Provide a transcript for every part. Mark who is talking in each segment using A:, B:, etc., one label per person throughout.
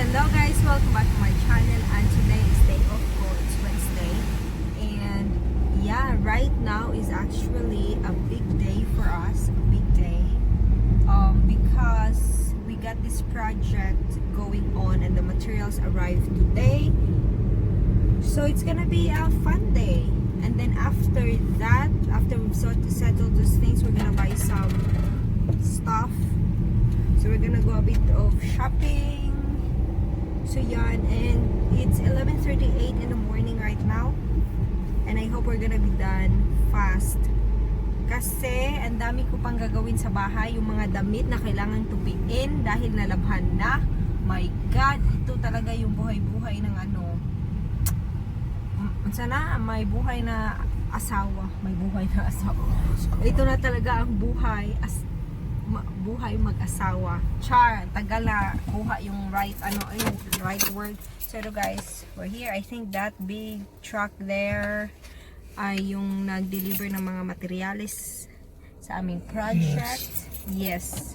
A: Hello guys, welcome back to my channel, and today is day off ko. It's Wednesday, and yeah, right now is actually a big day for us, a big day, because we got this project going on and the materials arrived today, so it's gonna be a fun day. And then after that, after we've settled those things, we're gonna buy some stuff, so we're gonna go a bit of shopping. So yan, and it's 11:38 in the morning right now, and I hope we're gonna be done fast kasi ang dami ko pang gagawin sa bahay. Yung mga damit na kailangan tupiin dahil nalabhan na. My God, ito talaga yung buhay-buhay ng ano, sana may buhay na asawa, may buhay na asawa. Ito na talaga ang buhay buhay mag-asawa. Char, tagal na kuha yung right word. So guys, we're here. I think that big truck there ay yung nag-deliver ng mga materials sa aming project. Yes.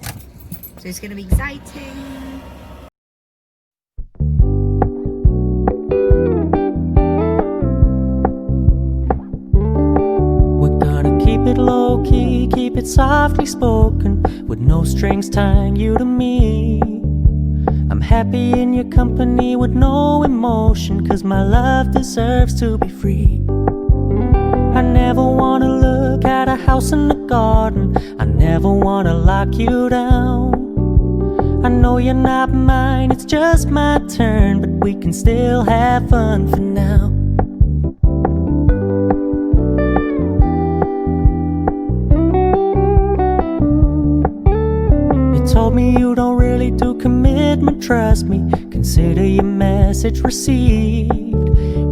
A: So it's gonna be exciting.
B: Low-key, keep it softly spoken, with no strings tying you to me. I'm happy in your company with no emotion, cause my love deserves to be free. I never wanna look at a house in the garden, I never wanna lock you down. I know you're not mine, it's just my turn, but we can still have fun for now. Told me you don't really do commitment, trust me, consider your message received.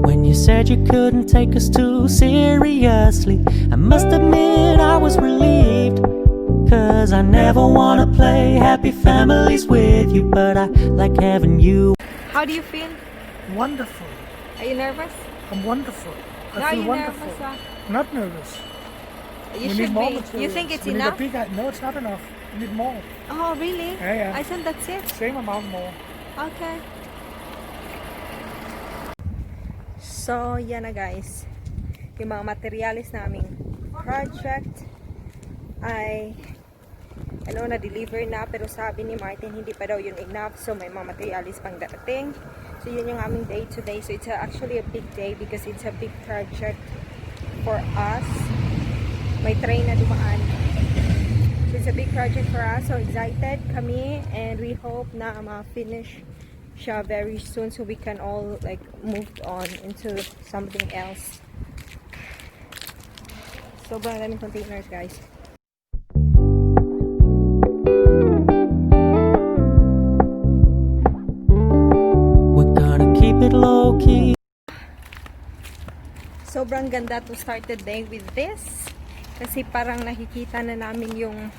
B: When you said you couldn't take us too seriously, I must admit I was relieved, cause I never wanna play happy families with you, but I like having you.
A: How do you feel?
C: Wonderful.
A: Are you nervous?
C: I'm wonderful.
A: No,
C: I
A: are
C: feel
A: you
C: wonderful.
A: nervous?
C: Not nervous.
A: You
C: We
A: should
C: need more
A: be.
C: materials.
A: You think it's
C: We need
A: enough?
C: No, it's not enough. We need more.
A: Oh, really?
C: Yeah.
A: I thought that's it.
C: Same amount more.
A: Okay. So, yan na guys. Yung mga materials naming project ay na-deliver na, pero sabi ni Martin hindi pa daw yun enough, so may mga materials pang darating. So, yun yung aming day today. So, it's actually a big day because it's a big project for us. May train na dumaan. So, it's a big project for us. So, excited kami, and we hope na ma-finish siya very soon so we can all like move on into something else. Sobrang daming containers, guys.
B: We're gonna keep it low-key.
A: Sobrang ganda to start the day with this kasi parang nakikita na namin yung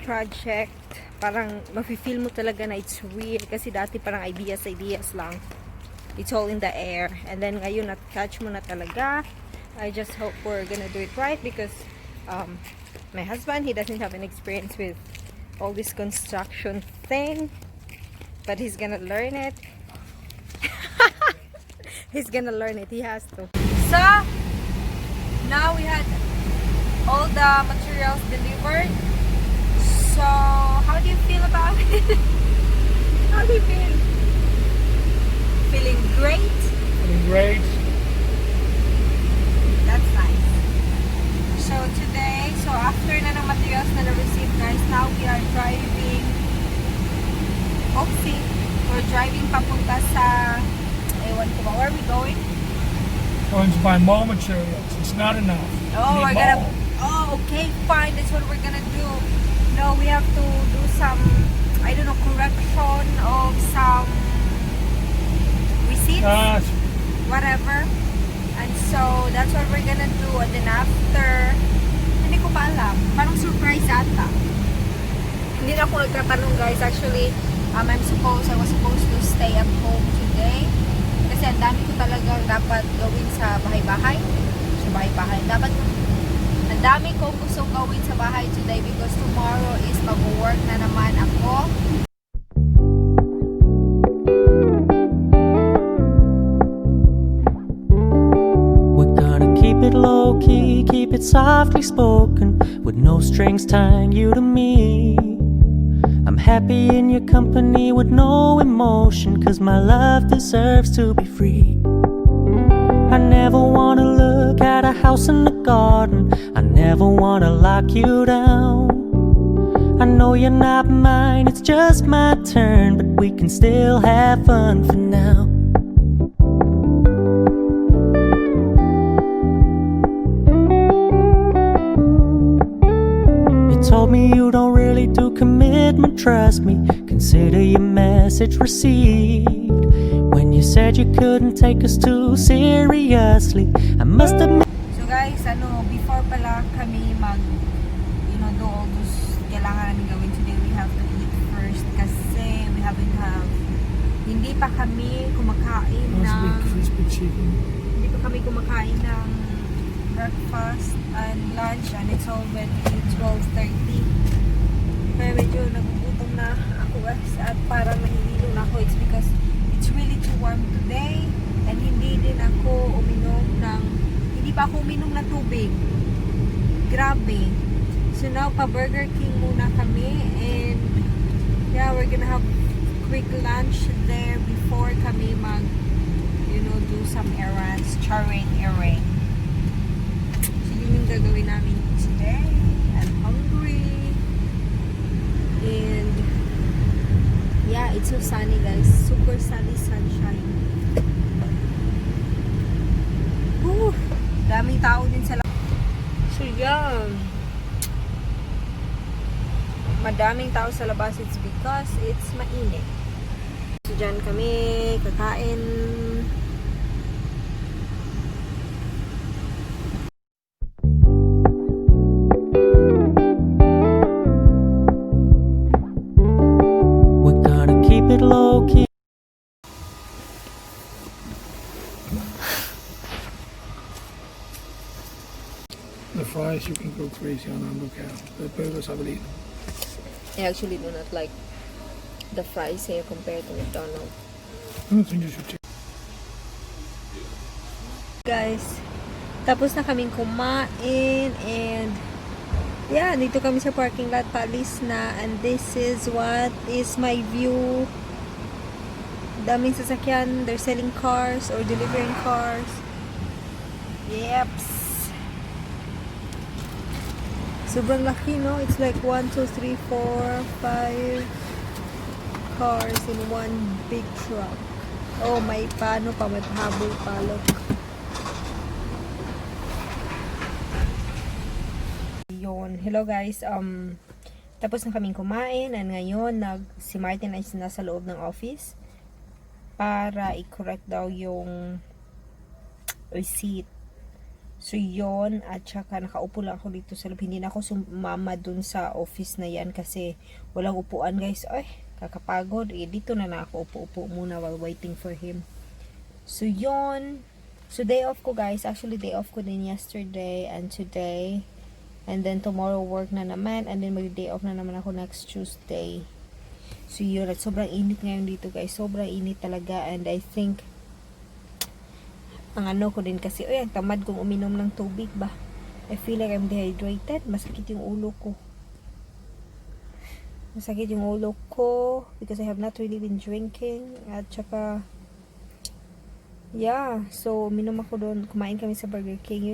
A: project. Parang mafe-feel mo talaga na it's real kasi dati parang ideas lang. It's all in the air, and then ngayon na-catch mo na talaga. I just hope we're gonna do it right because my husband, he doesn't have an experience with all this construction thing, but he's gonna learn it. He's gonna learn it. He has to. So now we had all the materials delivered. So how do you feel about it? How do you feel? Feeling great?
C: Feeling great.
A: That's nice. So today, after na ng materials na na-receive, guys, now we are driving Oxy. We're driving papunta sa ewan ko ba, where are we going?
C: Going to buy more materials. It's not enough.
A: Oh,
C: We
A: we're
C: need
A: gonna.
C: more.
A: Oh, okay, fine. That's what we're gonna do. No, we have to do some, I don't know, correction of some receipts, whatever. And so that's what we're gonna do. And then after, hindi ko pa alam. Parang surprise ata. Hindi na ako nagtatanong, guys. Actually, I was supposed to stay at home today. Kasi ang dami ko talagang dapat gawin sa bahay-bahay. Dapat ang dami ko gustong gawin sa bahay today because tomorrow is mag-work na naman ako.
B: softly spoken, with no strings tying you to me. I'm happy in your company with no emotion, 'cause my love deserves to be free. I never wanna look at a house in the garden, I never wanna lock you down. I know you're not mine, it's just my turn, but we can still have fun for now. You told me you don't really do commitment, trust me, consider your message received. When you said you couldn't take us too seriously, I must admit.
A: So guys, before pala kami do all those kailangan namin gawin today, we have to eat first kasi hindi pa kami kumakain ng
C: crispy chicken.
A: hindi pa kami kumakain ng breakfast and lunch, and it's already 12:30. Kaya medyo nagugutom na ako guys, at parang nahihilo na ako. It's because it's really too warm today, and hindi pa ako uminom ng tubig. Grabe. So now, pa-Burger King muna kami, and yeah, we're gonna have quick lunch there before kami do some errands, charing. So yun yung gagawin namin today. I'm hungry. And yeah, it's so sunny guys. Super sunny sunshine. Daming tao din sa labas. So yeah, madaming tao sa labas. It's because it's mainit. So dyan kami kakain.
B: We're gonna keep it low key.
C: The fries you can go crazy on, look at the burgers I will eat.
A: I actually do not like the fries here compared to McDonald's.
C: I don't think you should take.
A: Guys, tapos na kaming kumain, and yeah, dito kami sa parking lot, paalis na, and this is what is my view. Daming sasakyan, they're selling cars or delivering cars. Yeps. Sobrang laki, no? It's like 1, 2, 3, 4, 5 cars in one big truck. Oh, may paano pa, may pahabol palok. Yun. Hello guys, tapos na kaming kumain, and ngayon si Martin ay nasa loob ng office para i-correct daw yung receipt. So yon, at saka nakaupo lang ako dito sa loob. Hindi na ako sumama dun sa office na yan kasi walang upuan guys. Ay, kakapagod. Dito na ako upo-upo muna while waiting for him. So yon. So day off ko guys. Actually day off ko din yesterday and today. And then tomorrow work na naman. And then mag-day off na naman ako next Tuesday. So yun. At sobrang init ngayon dito guys. Sobrang init talaga. And I think ang ko din kasi, ang tamad kong uminom ng tubig ba. I feel like I'm dehydrated. Masakit yung ulo ko. Because I have not really been drinking. At saka, yeah. So, uminom ako doon. Kumain kami sa Burger King.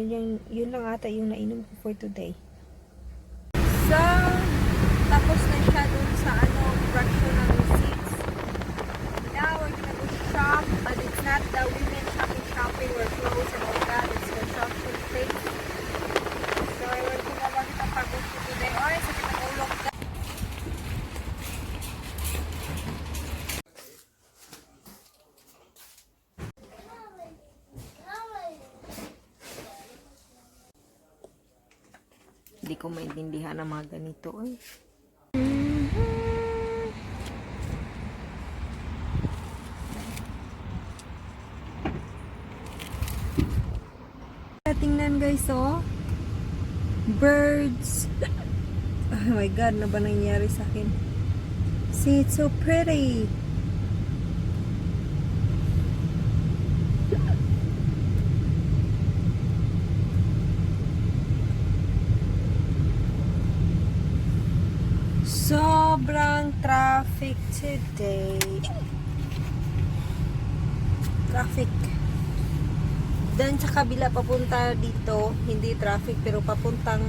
A: Yun lang ata yung nainom ko for today. So, tapos na siya doon sa fraction ng receipts. Now, we're gonna go shop. But it's not the women shopping or clothes and all that. It's construction place. So, I want to know bakit ang pagod ko today. Oy, sa pinag-ulog ka. Hindi ko maintindihan ang mga ganito. Tingnan guys, oh. Birds. Oh my god, ano ba nangyari sa akin? See, it's so pretty. Sobrang traffic today. Traffic. Doon sa kabila papunta dito, hindi traffic pero papuntang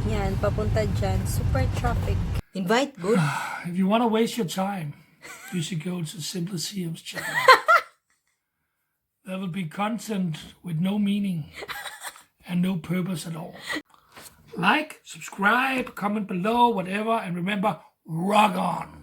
A: yan, papunta dyan. Super traffic. Invite good.
C: If you want to waste your time, you should go to Simple CM's channel. There will be content with no meaning and no purpose at all. Like, subscribe, comment below, whatever, and remember, rock on!